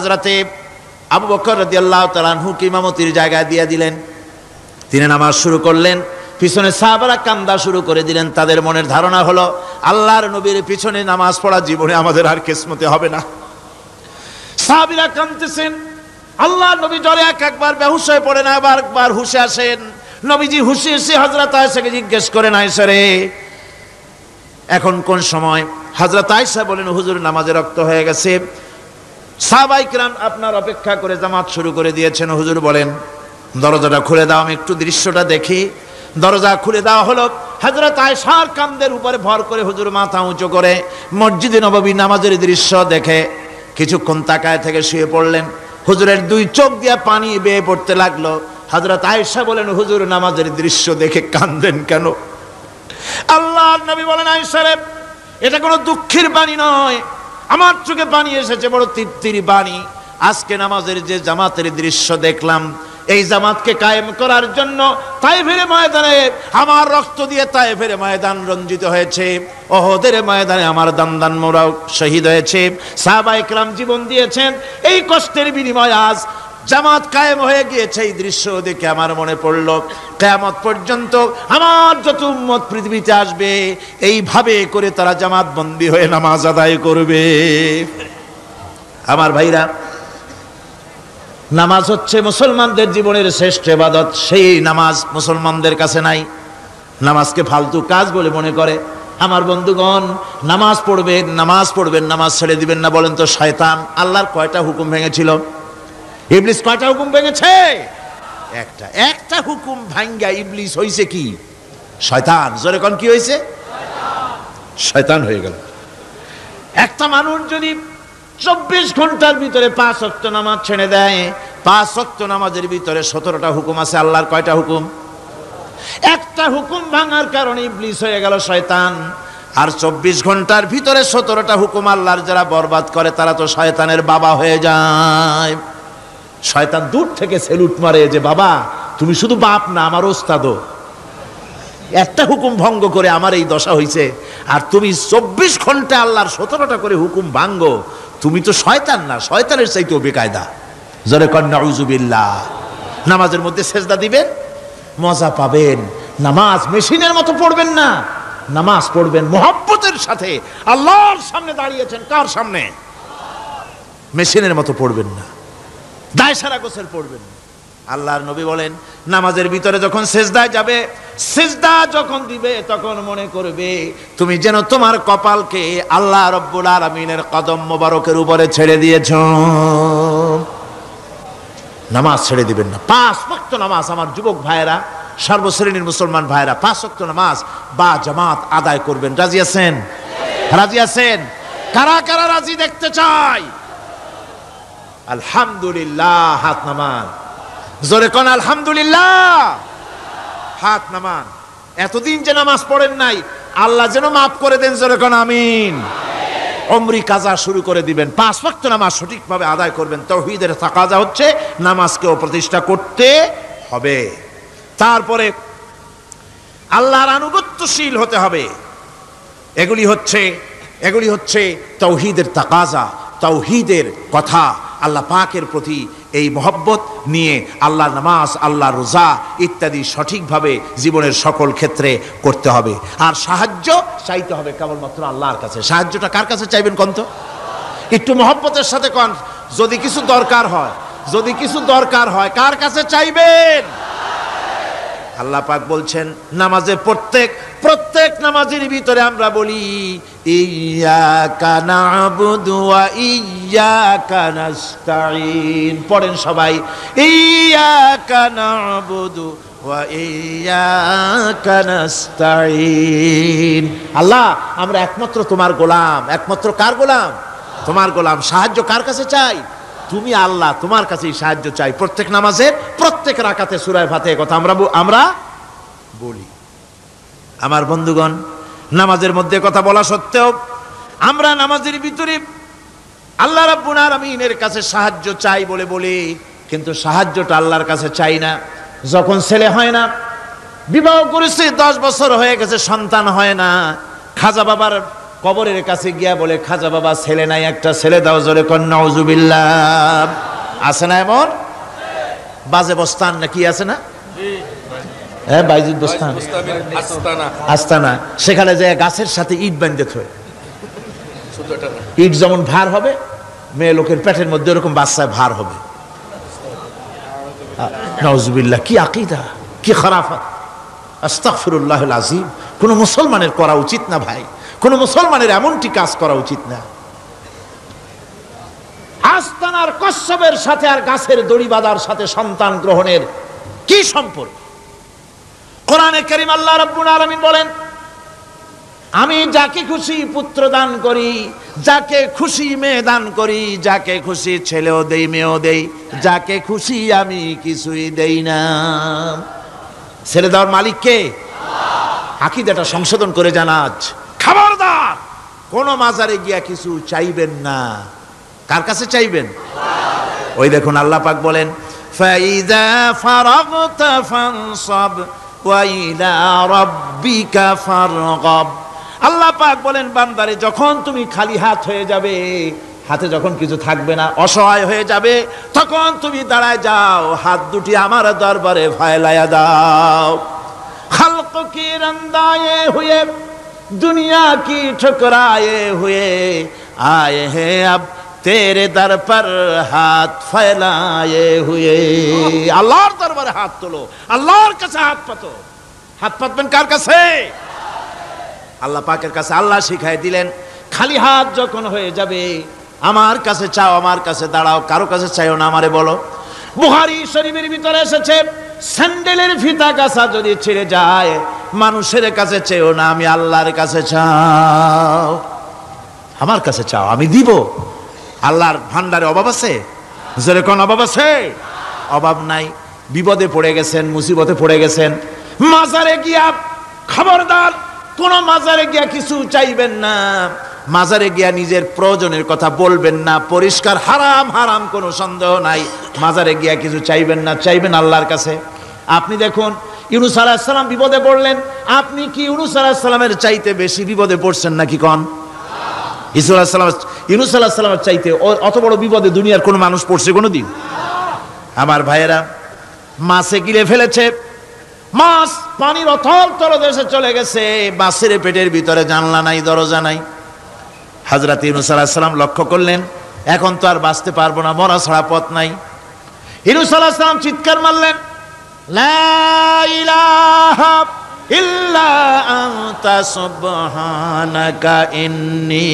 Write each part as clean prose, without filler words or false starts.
হযরতে আবু বকর রাদিয়াল্লাহু তাআলা আনহুকে ইমামতির জায়গায় দিয়ে দিলেন। তিনি নামাজ শুরু করলেন, পিছনে সাহাবারা কান্দা শুরু করে দিলেন। তাদের মনের ধারণা হলো আল্লাহর নবীর পিছনে নামাজ পড়া জীবনে আমাদের আর কিসমতে হবে না। সাহাবীরা কাঁদতেছেন, আল্লাহর নবী জ্বরে একবার বেহুশ হয়ে পড়েন, আবার একবার হুশে আসেন। নবীজি হুশে এসে হযরত আয়েশাকে জিজ্ঞেস করেন, আয়েশা রে এখন কোন সময়? হযরত আয়েশা বলেন, হুজুর নামাজে রক্ত হয়ে গেছে, সাহাবায়ে কিরাম আপনার অপেক্ষা করে জামাত শুরু করে দিয়েছেন। হুজুর বলেন দরজাটা খুলে দাও, আমি একটু দৃশ্যটা দেখি। দরজা খুলে দেওয়া হলো। হযরত আয়েশার কাঁধের উপরে ভর করে হুজুর মাথা উঁচু করে মসজিদে নববী নামাজের দৃশ্য দেখে কিছুক্ষণ তাকায় থেকে শুয়ে পড়লেন। হুজুরের দুই চোখ দিয়ে পানি বেয়ে পড়তে লাগলো। হযরত আয়েশা বলেন, হুজুর নামাজের দৃশ্য দেখে কাঁদেন কেন? আল্লাহর নবী বলেন, আয়েশা রে এটা কোনো দুঃখের বাণী নয়, আমার চোখে পানি এসেছে বড় তৃপ্তির বাণী। আজকে নামাজের যে জামাতের দৃশ্য দেখলাম, এই জামাতকে কায়েম করার জন্য তায়েফের ময়দানে আমার রক্ত দিয়ে তায়েফের ময়দান রঞ্জিত হয়েছে, ওহদের ময়দানে আমার দান্দান মোরাও শহীদ হয়েছে, সাহাবায়ে কিরাম জীবন দিয়েছেন। এই কষ্টের বিনিময়ে আজ জামাত কায়েম হয়ে গিয়েছে। এই দৃশ্য দেখে আমার মনে পড়ল কিয়ামত পর্যন্ত আমার যত উম্মত পৃথিবীতে আসবে এইভাবে করে তারা জামাত বন্দী হয়ে নামাজ আদায় করবে। আমার ভাইরা, নামাজ হচ্ছে মুসলমানদের জীবনের শ্রেষ্ঠ ইবাদত। সেই নামাজ মুসলমানদের কাছে নাই। নামাজকে ফালতু কাজ বলে মনে করে। আমার বন্ধুগণ, নামাজ পড়বেন, নামাজ পড়বেন, নামাজ ছেড়ে দিবেন না। বলেন তো শয়তান আল্লাহর কয়টা হুকুম ভেঙেছিল? ইবলিস কয়টা হুকুম ভেঙেছে? একটা হুকুম ভাঙ্গা ইবলিস হইছে কি? শয়তান। জোরে কোন কি হইছে? শয়তান হয়ে গেল। একটা মানুষ যদি 24 ঘন্টার ভিতরে 5 ওয়াক্ত নামাজ ছেড়ে দেয়, 5 ওয়াক্ত নামাজের ভিতরে 17টা হুকুম আছে। আল্লাহর কয়টা হুকুম? একটা হুকুম ভাঙার কারণে ইবলিস হয়ে গেল শয়তান। আর 24 ঘন্টার ভিতরে 17টা হুকুম আল্লাহর যারা বরবাদ করে তারা তো শয়তানের বাবা হয়ে যায়। শয়তান দূর থেকে সেলুট মারে যে বাবা তুমি শুধু বাপ না, আমার ওস্তাদও। একটা হুকুম ভঙ্গ করে আমার এই দশা হইছে, আর তুমি 24 ঘন্টা আল্লাহর 17টা করে হুকুম ভাঙ্গো, তুমি তো শয়তান না, শয়তানের চাইতেও বেকায়দা। জোরে কর নাউযুবিল্লাহ। নামাজের মধ্যে সেজদা দিবেন, মজা পাবেন। নামাজ মেশিনের মতো পড়বেন না, নামাজ পড়বেন মুহাব্বতের সাথে। আল্লাহর সামনে দাঁড়িয়েছেন, কার সামনে? মেশিনের মতো পড়বেন না, দায় সারা গোছের পড়বেন না। আল্লাহর নবী বলেন নামাজের ভিতরে যখন সেজদায় যাবে, সেজদা যখন দিবে তখন মনে করবে তুমি যেন তোমার কপালকে আল্লাহ রব্বুল আলামিনের কদম মোবারকের উপরে ছেড়ে দিয়েছো। নামাজ ছেড়ে দিবেন না। 5 ওয়াক্ত নামাজ আমার যুবক ভাইয়েরা, সর্বশ্রেণীর মুসলমান ভাইয়েরা 5 ওয়াক্ত নামাজ বা জামাত আদায় করবেন। রাজি আছেন? রাজি আছেন? কারা কারা রাজি দেখতে চাই? আলহামদুলিল্লাহ, হাত নামান। জোরে কোন আলহামদুলিল্লাহ, হাত নামান। এতদিন যে নামাজ পড়েন নাই, আল্লাহ যেন মাফ করে দেন। জোরে কোন আমিন। উমরি কাজা শুরু করে দিবেন। 5 ওয়াক্ত নামাজ সঠিকভাবে আদায় করবেন। তাওহীদের তাকাজা হচ্ছে নামাজকেও প্রতিষ্ঠা করতে হবে। তারপরে আল্লাহর আনুগত্যশীল হতে হবে। এগুলি হচ্ছে তাওহীদের তাকাজা, তাওহীদের কথা। আল্লাহ পাকের প্রতি এই মহব্বত নিয়ে আল্লাহর নামাজ, আল্লাহর রোজা ইত্যাদি সঠিকভাবে জীবনের সকল ক্ষেত্রে করতে হবে। আর সাহায্য চাইতে হবে কেবলমাত্র আল্লাহর কাছে। সাহায্যটা কার কাছে চাইবেন কোন তো? একটু মহব্বতের সাথে কোন। যদি কিছু দরকার হয় কার কাছে চাইবেন? আল্লাহ পাক বলছেন নামাজে প্রত্যেক নামাজের ভিতরে আমরা বলি ইয়্যাকা না'বুদু ওয়া ইয়্যাকা নাস্তাঈন। পড়েন সবাই, ইয়্যাকা না'বুদু ওয়া ইয়্যাকা নাস্তাঈন। আল্লাহ আমরা একমাত্র তোমার গোলাম। একমাত্র কার গোলাম? তোমার গোলাম। সাহায্য কার কাছে চাই? তুমি আল্লাহ, তোমার কাছেই সাহায্য চাই। প্রত্যেক নামাজের প্রত্যেক রাকাতে সূরা ফাতিহার কথা আমরা বলি। আমার বন্ধুগণ, নামাজের মধ্যে কথা বলা সত্ত্বেও আমরা নামাজের ভিতরে আল্লাহ রাব্বুল আলামিনের কাছে সাহায্য চাই বলে কিন্তু সাহায্যটা আল্লাহর কাছে চাই না। যখন ছেলে হয় না, বিবাহ করেছে 10 বছর হয়ে গেছে, সন্তান হয় না, খাজা বাবার কবরের কাছে গিয়া বলে, খাজা বাবা ছেলে নাই, একটা ছেলে দাও, জোরে কর নাউজুবিল্লাহ। আছে না এমন? বাজে বস্তান নাকি আছে না? হ্যাঁ, বাইজুদ বস্তান, আস্তানা। সেখানে যায় গাছের সাথে ইট বাঁধতে থয়। ইট যেমন ভার হবে, মেয়ে লোকের পেটের মধ্যে এরকম বাচ্চায় ভার হবে। নাউজুবিল্লাহ, কি আকীদা, কি খারাফাত, আস্তাগফিরুল্লাহুল আযীম। কোন মুসলমানের করা উচিত না ভাই, কোন মুসলমানের এমনটি কাজ করা উচিত না। আস্তানার কচ্ছপের সাথে আর গাছের দড়ি বাঁধার সাথে সন্তান গ্রহণের কি সম্পর্ক? কোরআনে কারীম আল্লাহ রাব্বুল আলামিন বলেন, আমি যাকে খুশি পুত্র দান করি, যাকে খুশি মেয়ে দান করি, যাকে খুশি ছেলেও দেই মেয়েও দেই, যাকে খুশি আমি কিছুই দেই না। ছেলে দেওয়ার মালিক কে? আকীদাটা সংশোধন করে জানাজ। খবরদার কোন মাজারে গিয়া কিছু চাইবেন না। কার কাছে চাইবেন? ওই দেখুন আল্লাহ পাক বলেন, ফাইযা ফারাগতা ফানসাব ওয়া ইলা রাব্বিকা ফারগাব। আল্লাহ পাক বলেন, বান্দারে যখন তুমি খালি হাত হয়ে যাবে, হাতে যখন কিছু থাকবে না, অসহায় হয়ে যাবে, তখন তুমি দাঁড়ায় যাও, হাত দুটি আমার দরবারে ফায়লায়া দাও। খালক কি রন্দায়ে হুয়ে दुनिया की ठुकराए हुए आए हैं अब तेरे दर पर हाथ फैलाए हुए। আল্লাহর দরবারে হাত তোলো, আল্লাহর কাছে হাত পাতো। হাত পাতবেন কার কাছে? আল্লাহ পাকের কাছে। আল্লাহ শিখাই দিলেন, খালি হাত যখন হয়ে যাবে আমার কাছে চাও, আমার কাছে দাঁড়াও, কারো কাছে চাইও না, আমারে বলো। বুখারী শরীফের ভিতরে এসেছে, স্যান্ডেলের ফিতা কাছা যদি ছিঁড়ে যায় মানুষের কাছে চেয়েও না, আমি আল্লাহর কাছে চাও। আমার কাছে চাও, আমি দিব। আল্লাহর ভান্ডারে অভাব আছে? যেরকম অভাব আছে? অভাব নাই। বিপদে পড়ে গেছেন, মুসিবতে পড়ে গেছেন, মাজারে গিয়া খবরদার কোন মাজারে গিয়া কিছু চাইবেন না। মাজারে গিয়া নিজের প্রয়োজনের কথা বলবেন না। পরিষ্কার হারাম, হারাম কোনো সন্দেহ নাই। মাজারে গিয়া কিছু চাইবেন না, চাইবেন আল্লাহর কাছে। আপনি দেখুন ইউনূস আলাইহিস সালাম বিপদে পড়লেন, আপনি কি ইউনূস আলাইহিস সালামের চাইতে বেশি বিপদে পড়ছেন নাকি কোন? ইউনূস আলাইহিস সালামের চাইতে অত বড় বিপদে দুনিয়ার কোন মানুষ পড়ছে কোনোদিন? আমার ভাইয়েরা, মাছে গিলে ফেলেছে, মাছ পানির অথল তলদেশে চলে গেছে, মাছের পেটের ভিতরে জানলা নাই, দরজা নাই। হযরত ইউনূস আলাইহিস সালাম লক্ষ্য করলেন, এখন তো আর বাঁচতে পারবো না, মরা ছাড়া পথ নাই। ইউনূস আলাইহিস সালাম চিৎকার মারলেন, লা ইলাহা ইল্লা আনতা সুবহানাকা ইন্নী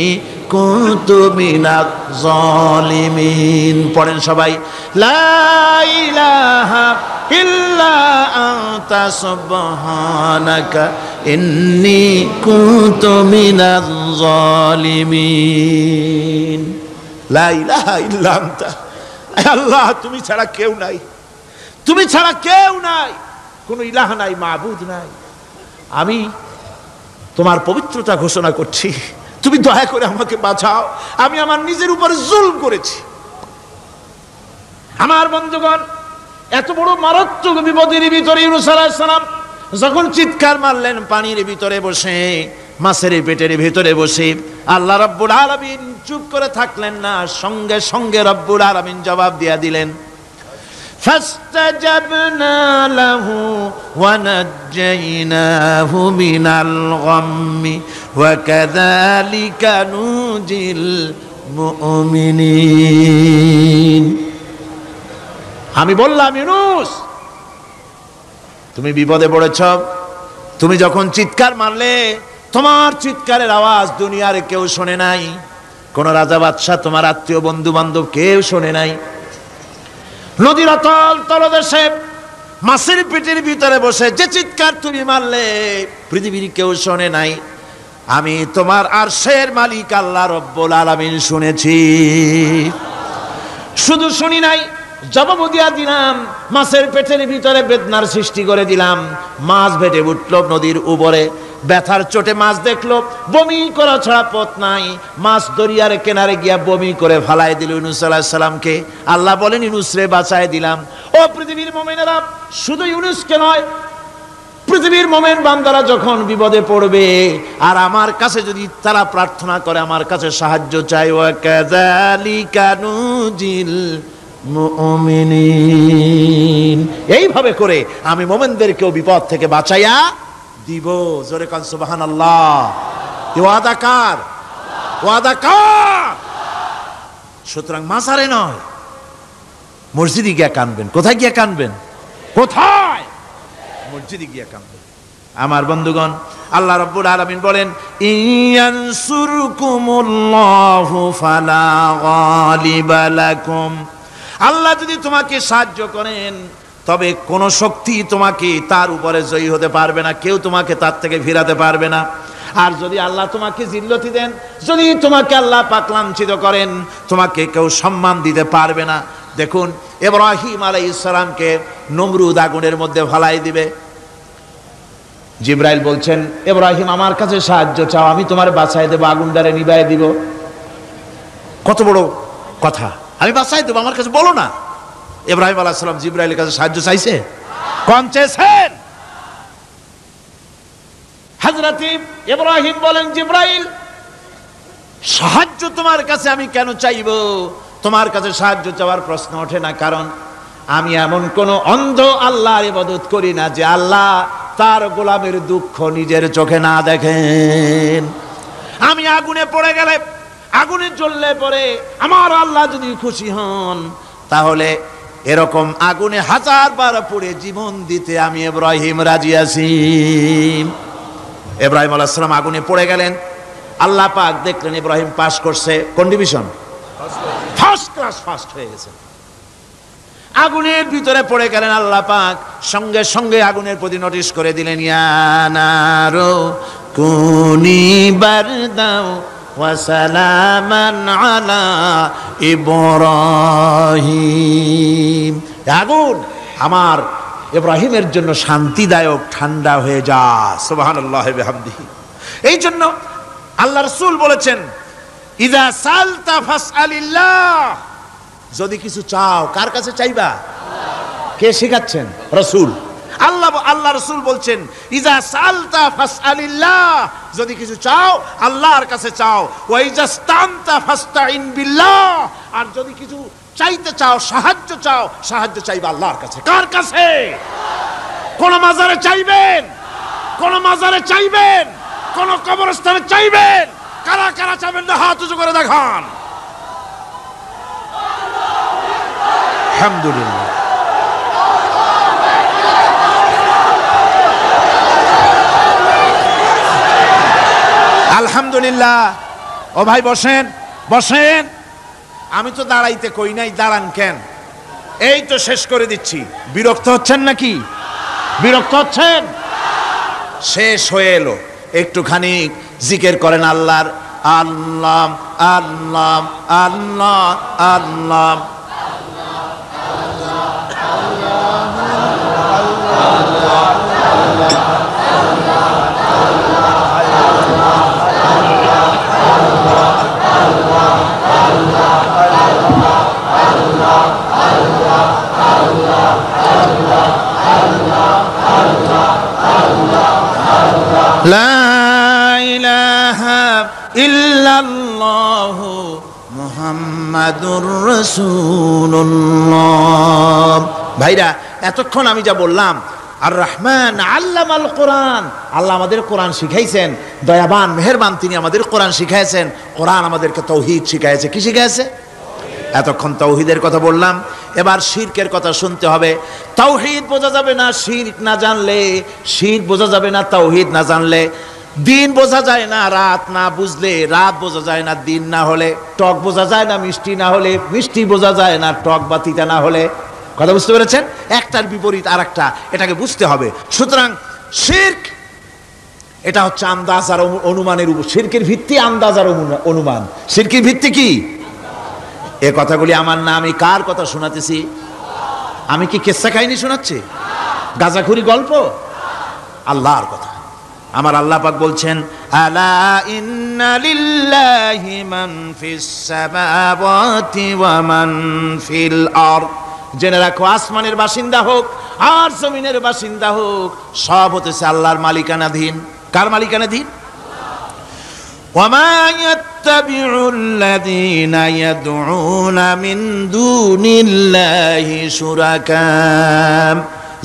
কুনতু মিনাজ জালিমিন। পড়েন সবাই, লা ইলাহা ইল্লা আনতা সুবহানাকা ইন্নী কুনতু মিনাজ জালিমিন। লা ইলাহা ইল্লা আনতা, আল্লাহ তুমি ছাড়া কেউ নাই, তুমি ছাড়া কেউ নাই, কোনো ইলাহ নাই, মাবুদ নাই। আমি তোমার পবিত্রতা ঘোষণা করছি, তুমি দয়া করে আমাকে বাঁচাও, আমি আমার নিজের উপরে জুলম করেছি। আমার বন্ধুগণ, এত বড় মারাত্মক বিপদের ভিতরে ইউনূস আলাইহিস সালাম যখন চিৎকার মারলেন, পানির ভিতরে বসে, মাছের পেটের ভিতরে বসে, আল্লাহ রাব্বুল আলামিন চুপ করে থাকলেন না, সঙ্গে সঙ্গে রব্বুল আলামিন জবাব দিয়া দিলেন, ফাস্তাজাবনা লাহু ওয়া নাজ্জাইনাহু মিনাল গাম্মি ওয়া কাযালিকা নুজিল মুমিনিন। আমি বললাম, ইউনূস তুমি বিপদে পড়েছ, তুমি যখন চিৎকার মারলে তোমার চিৎকারের আওয়াজ দুনিয়ার কেউ শোনে নাই, কোন রাজা বাদশাহ, তোমার আত্মীয় বন্ধু বান্ধব কেউ শোনে নাই। নদীর অতল তলদেশে মাছের পেটের ভিতরে বসে যে চিৎকার তুমি মারলে পৃথিবীর কেউ শোনে নাই, আমি তোমার আরশের মালিক আল্লাহ রব্বুল আলামিন শুনেছি। শুধু শুনি নাই, জবাব দিয়া দিলাম, মাছের পেটের ভিতরে বেদনার সৃষ্টি করে দিলাম। মাছ ভেটে উঠল নদীর উপরে, ব্যথার চোটে মাছ দেখলো, বমি করা ছাড়া পথ নাই। মাছ দরিয়ার কিনারে গিয়া বমি করে ফালাই দিল ইউনূস আলাইহিস সালামকে। আল্লাহ বলেন, ইউনূস রে বাঁচায় দিলাম। ও পৃথিবীর মুমিনেরা, শুধু ইউনূসকে নয়, পৃথিবীর মুমিন বান্দারা যখন বিপদে পড়বে আর আমার কাছে যদি তারা প্রার্থনা করে, আমার কাছে সাহায্য চাই, ওয়া কাযালিকা নুজিল মুমিনিন, এইভাবে করে আমি মুমিনদেরকেও বিপদ থেকে বাঁচাইয়া দিব। জোরে কান সুবহানাল্লাহ। ওয়াদা কার? ওয়াদা কার? সুতরাং মাজারে নয়, মসজিদে গিয়া কানবেন। কোথায় গিয়া কানবেন? কোথায়? মসজিদে গিয়া কানবেন। আমার বন্ধুগণ, আল্লাহ রাব্বুল আলামিন বলেন, ইয়ানসুরকুমুল্লাহু ফালা গালিবা লাকুম, আল্লাহ যদি তোমাকে সাহায্য করেন তবে কোন শক্তি তোমাকে তার উপরে জয়ী হতে পারবে না, কেউ তোমাকে তার থেকে ফিরাতে পারবে না। আর যদি আল্লাহ তোমাকে জিল্লতি দেন, যদি তোমাকে আল্লাহ পাক লাঞ্ছিত করেন, তোমাকে কেউ সম্মান দিতে পারবে না। দেখুন, ইব্রাহিম আলাইহিস সালামকে নমরুদ আগুনের মধ্যে ফেলাই দিবে। জিবরাইল বলছেন, ইব্রাহিম আমার কাছে সাহায্য চাও, আমি তোমার বাঁচাই দেব, আগুনটারে নিভাই দিব। কত বড় কথা, আমি বাঁচাই দেব, আমার কাছে বলো না। ইব্রাহিম আলাইহিস সালাম জিবরাইলের কাছে সাহায্য চাইছে? কোন চেয়েছেন? হযরত ইব্রাহিম বলেন, জিবরাইল সাহায্য তোমার কাছে আমি কেন চাইব? তোমার কাছে সাহায্য চাওয়ার প্রশ্ন ওঠে না, কারণ আমি এমন কোন অন্ধ আল্লাহর ইবাদত করি না যে আল্লাহ তার গোলামের দুঃখ নিজের চোখে না দেখেন। আমি আগুনে পড়ে গেলে, আগুনে জ্বললে পরে আমার আল্লাহ যদি খুশি হন, তাহলে এরকম আগুনে 1000 বার পড়ে জীবন দিতে আমি ইব্রাহিম রাজি আছি। ইব্রাহিম আলাইহিস সালাম আগুনে পড়ে গেলেন। আল্লাহ পাক দেখলেন ইব্রাহিম পাস করছে। কোন ডিভিশন? ফার্স্ট ক্লাস, ফার্স্ট হয়ে গেছে। আগুনের ভিতরে পড়ে গেলেন। আল্লাহ পাক সঙ্গে সঙ্গে আগুনের প্রতি নোটিশ করে দিলেন, ইয়া নারু কুনি বারদাও ওয়া সালামান আলা ইব্রাহিম। আগুন আমার ইব্রাহিমের জন্য শান্তিদায়ক, ঠান্ডা হয়ে যা। সুবহানাল্লাহি ওয়া বিহামদিহি। এই জন্য আল্লাহ রাসূল বলেছেন, ইযা সালতা ফাসআলিল্লাহ, যদি কিছু চাও কার কাছে চাইবা? কে শেখাচ্ছেন? রাসূল। আল্লাহ রাসূল বলছেন, ইযা সালতা ফাসআলিল্লাহ, যদি কিছু চাও আল্লাহর কাছে চাও। ওয়া ইযা স্তানতা ফাস্তাইন বিল্লাহ, আর যদি কিছু চাইতে চাও, সাহায্য চাও, সাহায্য চাইবা আল্লাহর কাছে। কার কাছে? কোন মাজারে চাইবেন? কোন মাজারে চাইবেন? কোন কবরস্থানে চাইবেন? কারা কারা চাইবেন না হাত উঁচু করে দেখান। আলহামদুলিল্লাহ। আলহামদুলিল্লাহ। ও ভাই বসেন, বসেন। আমি তো দাঁড়াইতে কই নাই, দাঁড়ান কেন? এই তো শেষ করে দিচ্ছি। বিরক্ত হচ্ছেন নাকি? বিরক্ত হচ্ছেন? শেষ হয়ে এলো, একটুখানি জিকির করেন আল্লাহর। আল্লাহ আল্লাহ আল্লাহ আল্লাহ। লা ইলাহা ইল্লাল্লাহু মুহাম্মাদুর রাসূলুল্লাহ। ভাইরা, এতক্ষণ আমি যা বললাম, আর রহমান আল্লামাল কোরআন, আল্লাহ আমাদের কোরআন শিখাইছেন। দয়াবান মেহেরবান, তিনি আমাদের কোরআন শিখাইছেন। কোরআন আমাদেরকে তৌহিদ শিখাইছে। কি শিখাইছে? এতক্ষণ তৌহিদের কথা বললাম, এবার শিরকের কথা শুনতে হবে। তাওহীদ বোঝা যাবে না শিরক না জানলে, শিরক বোঝা যাবে না তাওহীদ না জানলে। দিন বোঝা যায় না রাত না বুঝলে, রাত বোঝা যায় না দিন না হলে, টক বোঝা যায় না মিষ্টি না হলে, মিষ্টি বোঝা যায় না টক বা তিতা না হলে। কথা বুঝতে পেরেছেন? একটার বিপরীত আর একটা, এটাকে বুঝতে হবে। সুতরাং শিরক এটা হচ্ছে আন্দাজ আর অনুমানের উপর। শিরকের ভিত্তি আন্দাজ আর অনুমান। শিরকের ভিত্তি কি? এ কথাগুলি আমার না, আমি কার কথা শোনাতেছি? আমি কি কিসসা কাহিনী শোনাচ্ছি? গাঁজাখুরি গল্প? আল্লাহর কথা। আমার আল্লাহ পাক বলছেন, আলা ইন্না লিল্লাহি মান ফিস সামাওয়াতি ওয়া মান ফিল আরদ জেনে রাখো, আসমানের বাসিন্দা হোক আর জমিনের বাসিন্দা হোক, সব হতেছে আল্লাহর মালিকানাধীন। কার মালিকানাধীন? ওয়ামা ইয়াত্তাবিউল্লাযীনা ইয়াদউনা মিন দুনিল্লাহি শুরাকা,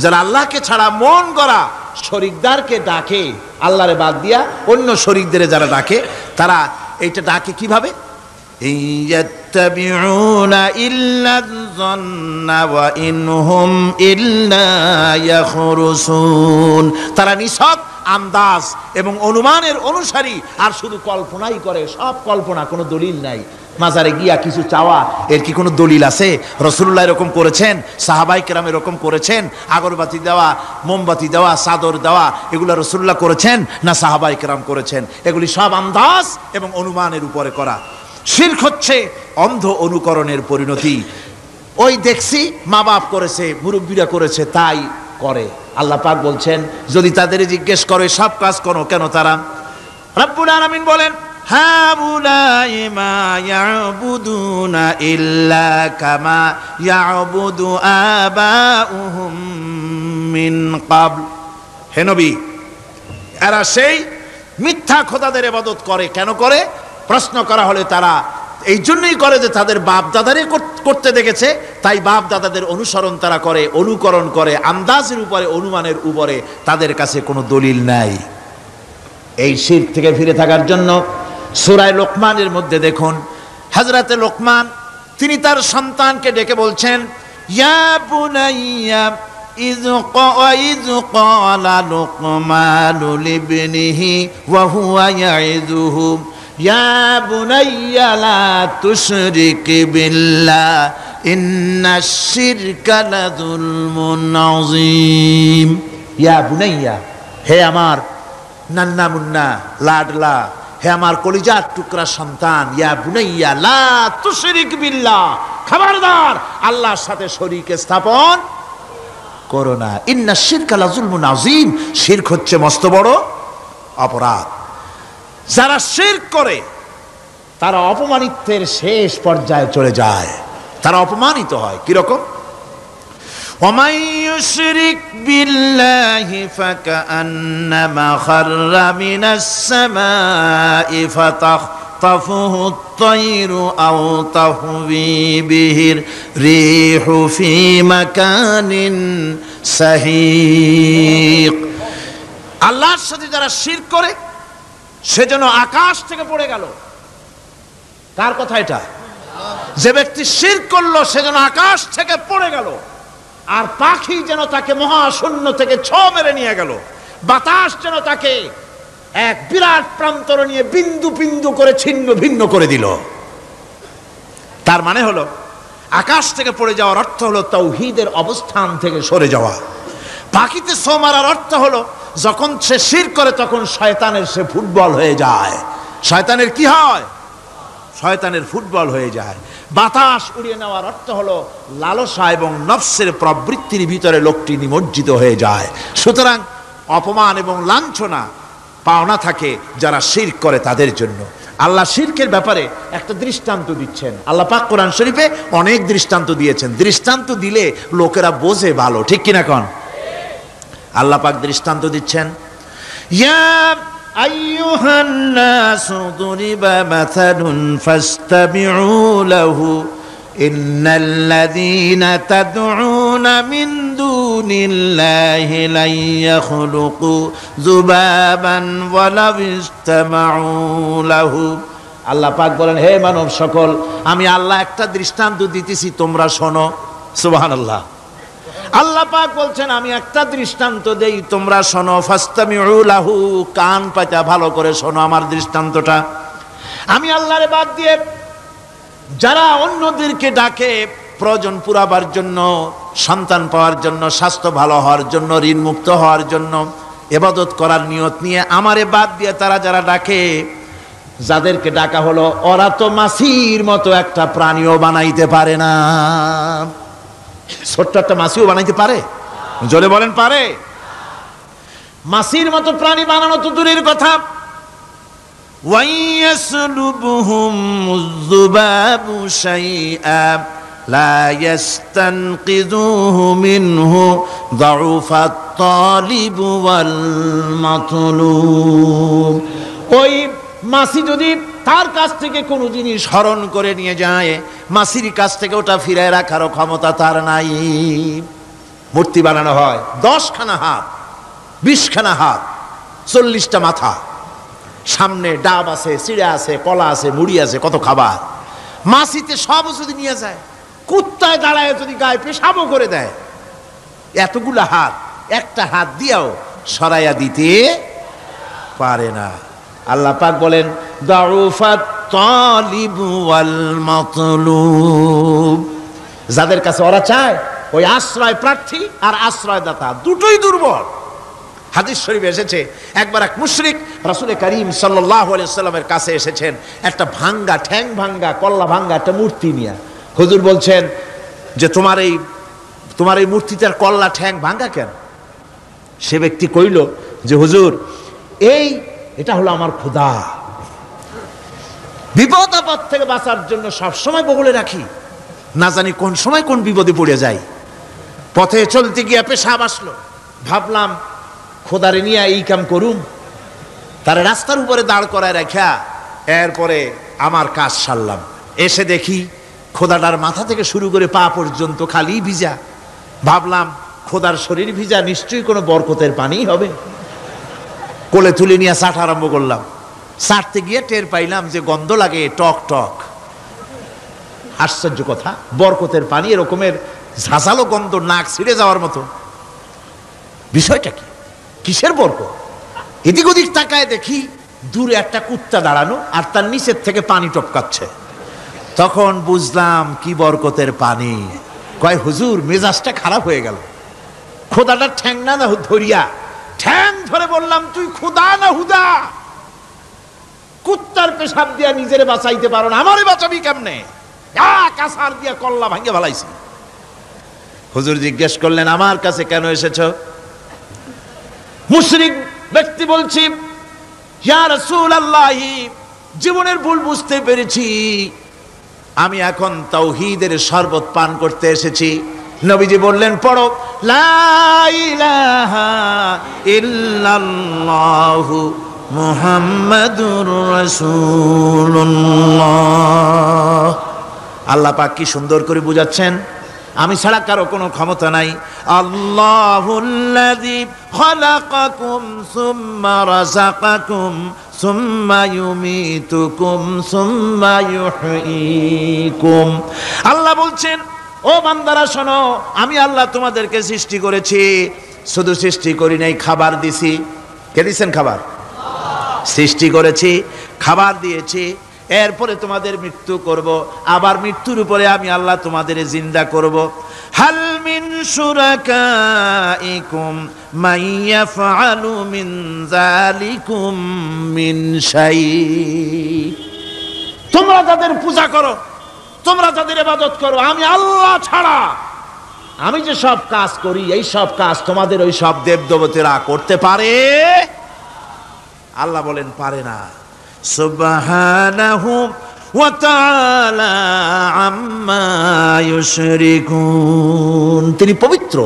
যারা আল্লাহকে ছাড়া মন গড়া শরীকদারকে ডাকে, আল্লাহরে বাদ দিয়া অন্য শরীকদের যারা ডাকে, তারা এইটা ডাকে কিভাবে? ইয়াত্তাবিউনা ইল্লায-যন্না ওয়া ইনহুম ইল্লা ইয়াখরুসুন, তারা নিছক আন্দাজ এবং অনুমানের অনুসারী, আর শুধু কল্পনাই করে, সব কল্পনা, কোনো দলিল নাই। মাজারে গিয়া কিছু চাওয়া, এর কি কোনো দলিল আছে? রাসূলুল্লাহ এরকম করেছেন, সাহাবায়ে কেরাম এরকম করেছেন? আগরবাতি দেওয়া, মোমবাতি দেওয়া, চাদর দেওয়া, এগুলো রাসূলুল্লাহ করেছেন না সাহাবায়ে কেরাম করেছেন? এগুলি সব আন্দাজ এবং অনুমানের উপরে করা। শিরক হচ্ছে অন্ধ অনুকরণের পরিণতি। ওই দেখছি মা বাপ করেছে, মুরব্বীরা করেছে, তাই করে। আল্লাহ পাক বলছেন, যদি তাদের জিজ্ঞেস করে সব কাজ করো কেন তারা? রব্বুল আলামিন বলেন, হাউলাই মা ইয়াবুদুনা ইল্লা কামা ইয়াবুদু আবাউহুম মিন ক্বাবল। হে নবী, এরা সেই মিথ্যা খোদাদের ইবাদত করে। কেন করে? প্রশ্ন করা হলে তারা এই জন্যই করে যে তাদের বাপ দাদারে করতে দেখেছে, তাই বাপ দাদাদের অনুসরণ তারা করে, অনুকরণ করে, আন্দাজের উপরে, অনুমানের উপরে, তাদের কাছে কোনো দলিল নাই। এই শিরক থেকে ফিরে থাকার জন্য সূরা লোকমানের মধ্যে দেখুন, হযরতে লোকমান তিনি তার সন্তানকে ডেকে বলছেন, ইয়া বুনাইয়া ইয ক্বালা লুকমানু লিবনিহি ওয়া হুয়া ইয়াইযুহু ইয়া বুনাইয়া লা তুশরিক বিল্লাহ ইন্নাশ শিরকা লাযুলমুন আযীম। ইয়া বুনাইয়া, হে আমার নান্না মুন্না লাডলা, হে আমার কলিজার টুকরা সন্তান, ইয়া বুনাইয়া লা তুশরিক বিল্লাহ, খবরদার আল্লাহর সাথে শরীক স্থাপন করো না। ইন্নাশ শিরকা লাযুলমুন আযীম, শিরক হচ্ছে মস্ত বড় অপরাধ। যারা শিরক করে তারা অপমানিত্বের শেষ পর্যায়ে চলে যায়, তারা অপমানিত হয়। কিরকম? ومن يشرك بالله فكأنما خر من السماء فتخطفه الطير أو تهوي به الريح في مكان سحيق। আল্লাহর সাথে যারা শিরক করে সে যেন আকাশ থেকে পড়ে গেল। কার কথা এটা? যে ব্যক্তি শিরক করলো সে যেন আকাশ থেকে পড়ে গেল, আর পাখি যেন তাকে মহাশূন্য থেকে ছোঁ মেরে নিয়ে গেল, বাতাস যেন তাকে এক বিরাট প্রান্তর নিয়ে বিন্দু বিন্দু করে ছিন্ন ভিন্ন করে দিল। তার মানে হলো আকাশ থেকে পড়ে যাওয়ার অর্থ হলো তাওহীদের অবস্থান থেকে সরে যাওয়া। পাখিতে ছোঁ মারার অর্থ হলো যখন সে শিরক করে তখন শয়তানের সে ফুটবল হয়ে যায়। শয়তানের কি হয়? শয়তানের ফুটবল হয়ে যায়। বাতাস উড়িয়ে নেওয়ার অর্থ হলো লালসা এবং নফসের প্রবৃত্তির ভিতরে লোকটি নিমজ্জিত হয়ে যায়। সুতরাং অপমান এবং লাঞ্ছনা পাওনা থাকে যারা শিরক করে তাদের জন্য। আল্লাহ শিরকের ব্যাপারে একটা দৃষ্টান্ত দিচ্ছেন। আল্লাহ পাক কোরআন শরীফে অনেক দৃষ্টান্ত দিয়েছেন। দৃষ্টান্ত দিলে লোকেরা বোঝে ভালো, ঠিক কিনা কোন? আল্লাহ পাক দৃষ্টান্ত দিচ্ছেন, ইয়া আইয়ুহান নাসু দুরিবা মাসালুন ফাসতামিউ লাহু ইন্নাল্লাযীনা তাদউনা মিন দুনিল্লাহি লা ইয়াখলুকু যুবাবান ওয়ালাউ ইসতামাউ লাহু। আল্লাহ পাক বলেন, হে মানব সকল, আমি আল্লাহ একটা দৃষ্টান্ত দিতেছি, তোমরা শোনো। সুবহানাল্লাহ। আল্লাহ পাক বলছেন, আমি একটা দৃষ্টান্ত দেই, তোমরা শোনো। ফাসতামিউ লাহু, কান পাতা ভালো করে শোনো আমার দৃষ্টান্তটা। আমি আল্লাহরে বাদ দিয়ে যারা অন্যদেরকে ডাকে প্রয়োজন পুরাবার জন্য, সন্তান পাওয়ার জন্য, স্বাস্থ্য ভালো হওয়ার জন্য, ঋণ মুক্ত হওয়ার জন্য, ইবাদত করার নিয়ত নিয়ে আমারে বাদ দিয়ে তারা যারা ডাকে, যাদেরকে ডাকা হলো, ওরা তো মাছির মতো একটা প্রাণীও বানাইতে পারে না। ছোট্ট একটা মাছিও বানাইতে পারে? জোরে বলেন, পারে? মাছির মতো প্রাণী বানানো তো দূরের কথা, ওয়াইয়াসলুবুহুম যুবাবু শাইআ লা ইয়াস্তানকিযুহু মিনহু যাউফাত তালিব ওয়াল মাতলুব। ওই মাছি যদি তার কাছ থেকে কোনো জিনিস হরণ করে নিয়ে যায়, মাছির কাছ থেকে ওটা ফিরায় রাখারও ক্ষমতা তার নাই। মূর্তি বানানো হয় 10খানা হাত, 20খানা হাত, 40টা মাথা, সামনে ডাব আছে, চিড়া আছে, কলা আছে, মুড়ি আছে, কত খাবার। মাছিতে সব যদি নিয়ে যায়, কুত্তায় দাঁড়ায় যদি গায়ে পেশাবও করে দেয়, এতগুলো হাত একটা হাত দিয়েও সরাইয়া দিতে পারে না। আল্লাহ পাক বলেন দাউফাত তালিব ওয়াল মাতলুব। যাদের কাছে ওরা চায়, ওই আশ্রয় প্রার্থী আর আশ্রয়দাতা দুটোই দুর্বল। হাদিস শরীফে এসেছে, একবার এক মুশরিক রাসূল করিম সাল্লাল্লাহু আলাইহি ওয়াসাল্লামের কাছে এসেছেন একটা ভাঙ্গা, ঠ্যাং ভাঙ্গা, কল্লা ভাঙ্গা একটা মূর্তি নিয়ে। হুজুর বলছেন যে তোমার এই মূর্তিটার কল্লা ঠ্যাং ভাঙ্গা কেন? সে ব্যক্তি কইল যে হুজুর, এটা হলো আমার খোদা, বিপদ আপদ থেকে বাঁচার জন্য সবসময় বগলে রাখি, না জানি কোন সময় কোন বিপদে পড়ে যাই। পথে চলতে গিয়ে পেশাব আসলো, ভাবলাম খোদারে নিয়ে এই কাম করুম, তার রাস্তার উপরে দাঁড় করায় রাখা, এরপরে আমার কাজ সারলাম। এসে দেখি খোদাটার মাথা থেকে শুরু করে পা পর্যন্ত খালি ভিজা। ভাবলাম খোদার শরীর ভিজা, নিশ্চয়ই কোনো বরকতের পানি হবে। কোলে তুলে নিয়ে চাট আরম্ভ করলাম। চাটতে গিয়ে টের পাইলাম যে গন্ধ লাগে টক টক। আশ্চর্য কথা, বরকতের পানি এরকমের ঝাঁঝালো গন্ধ, নাক ছিঁড়ে যাওয়ার মতো। বিষয়টা কি? কিসের বরকত? এদিক ওদিক তাকায় দেখি দূরে একটা কুত্তা দাঁড়ানো আর তার নিচের থেকে পানি টপকাচ্ছে। তখন বুঝলাম কি বরকতের পানি। কয় হুজুর, মেজাজটা খারাপ হয়ে গেল। খোদাটার ঠ্যাং না ধরিয়া, ঠ্যাং ধরে বললাম, তুই খোদা না হুদা? কুত্তার পেশাব দিয়া নিজের বাঁচাইতে পারো না, আমারে বাঁচাবি কেমনে? কাসার দিয়া কল্লা ভাঙ্গে ভালাইছি। হুজুর জিজ্ঞেস করলেন, আমার কাছে কেন এসেছো? মুশরিক ব্যক্তি বলছি, ইয়া রাসূলুল্লাহ, জীবনের ভুল বুঝতে পেরেছি, আমি এখন তাওহীদের শরবত পান করতে এসেছি। নবীজি বললেন, পড়ো লা ইলাহা ইল্লাল্লাহু মুহাম্মাদুর রাসূলুল্লাহ। আল্লাহ পাক কি সুন্দর করে বুঝাচ্ছেন, আমি ছাড়া কারো কোনো ক্ষমতা নাই। আল্লাহুল্লাযী খালাকাকুম সুম্মা রাযাকাকুম সুম্মা ইউমীতুকুম সুম্মা ইউহয়ীকুম। আল্লাহ বলছেন, ও বান্দারা শোনো, আমি আল্লাহ তোমাদেরকে সৃষ্টি করেছি, শুধু সৃষ্টি করি নাই, খাবার দিছি। কে দিয়েছেন খাবার? সৃষ্টি করেছি, খাবার দিয়েছি, এরপরে তোমাদের মৃত্যু করব, আবার মৃত্যুর উপরে আমি আল্লাহ তোমাদের জিন্দা করব। হাল মিন শুরাকাইকুম মান ইয়াফআলু মিন যালিকুম মিন শাই। তোমরা যাদের পূজা করো, তোমরা যাদের ইবাদত করো, আমি আল্লাহ ছাড়া আমি যে সব কাজ করি, এই সব কাজ তোমাদের ওই সব দেবদেবতীরা করতে পারে? আল্লাহ বলেন পারে না। সুবহানাহু ওয়া তাআলা আম্মা ইউশরিকুন। তিনি পবিত্র,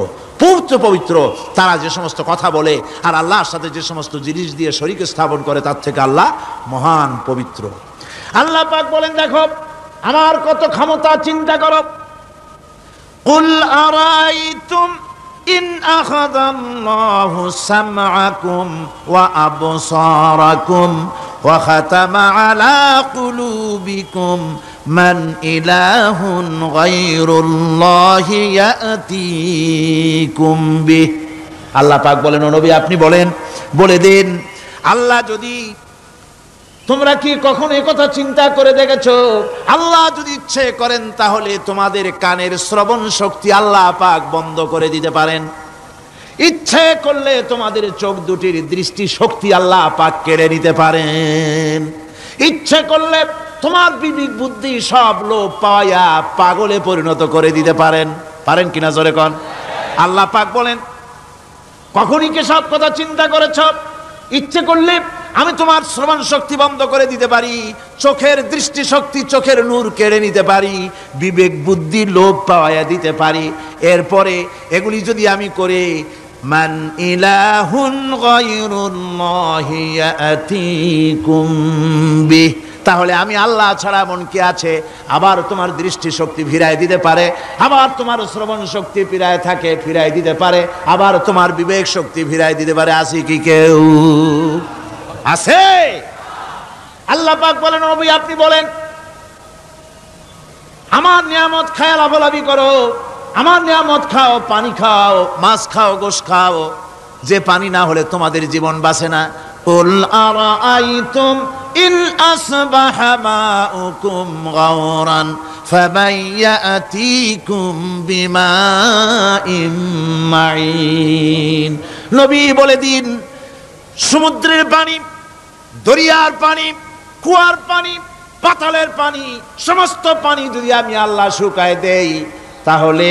পবিত্র পবিত্র। তারা যে সমস্ত কথা বলে আর আল্লাহর সাথে যে সমস্ত জিনিস দিয়ে শরীক স্থাপন করে, তার থেকে আল্লাহ মহান পবিত্র। আল্লাহ পাক বলেন, দেখো আমার কত ক্ষমতা, চিন্তা করো। কুল আরাইতুম ইন আখাযাল্লাহু সামআকুম ওয়া আবসারাকুম ওয়া খাতামা আলা কুলুবিকুম মান ইলাহুন গায়রুল্লাহি ইয়াতিকুম বিহ। আল্লাহ পাক বলেন, ও নবী আপনি বলেন, বলে দিন, আল্লাহ যদি, তোমরা কি কখনো এই কথা চিন্তা করে দেখেছো, আল্লাহ যদি ইচ্ছে করেন তাহলে তোমাদের কানের শ্রবণ শক্তি আল্লাহ পাক বন্ধ করে দিতে পারেন। ইচ্ছে করলে তোমাদের চোখ দুটির দৃষ্টি শক্তি আল্লাহ পাক কেড়ে নিতে পারেন। ইচ্ছে করলে তোমার বিবেক বুদ্ধি সব লোপ পাওয়া পাগলে পরিণত করে দিতে পারেন। পারেন কিনা জোরে কোন? আল্লাহ পাক বলেন, কখনই কি সব কথা চিন্তা করেছ? ইচ্ছে করলে আমি তোমার শ্রবণ শক্তি বন্ধ করে দিতে পারি, চোখের দৃষ্টি শক্তি, চোখের নূর কেড়ে নিতে পারি, বিবেক বুদ্ধি লোপ পাওয়াইয়া দিতে পারি। এরপরে এগুলি যদি আমি করে মান ইলাহুন গায়রুল্লাহি ইয়াতিকুম বিহ, তাহলে আমি আল্লাহ ছাড়া এমন কে আছে? আবার তোমার দৃষ্টি শক্তি ফিরায় দিতে পারে, আবার তোমার শ্রবণ শক্তি ফিরায় থাকে ফিরায় দিতে পারে, আবার তোমার বিবেক শক্তি ফিরায় দিতে পারে। আছে কি কেউ? আছে? আল্লাহ পাক বলেন, নবী আপনি বলেন আমার নিয়ামত খায় লাভালাভি করো, আমার নিয়ামত খাও, পানি খাও, মাছ খাও, গোশ খাও, যে পানি না হলে তোমাদের জীবন বাঁচে না। কুল আরাআইতুম ইন আসবাহা মাউকুম গাওরান ফামান ইয়াতিকুম বিমাইন মাইন। নবী বলে দিন, সমুদ্রের পানি, দরিয়ার পানি, কুয়ার পানি, পাতালের পানি, সমস্ত পানি যদি আমি আল্লাহ শুকায় দেই, তাহলে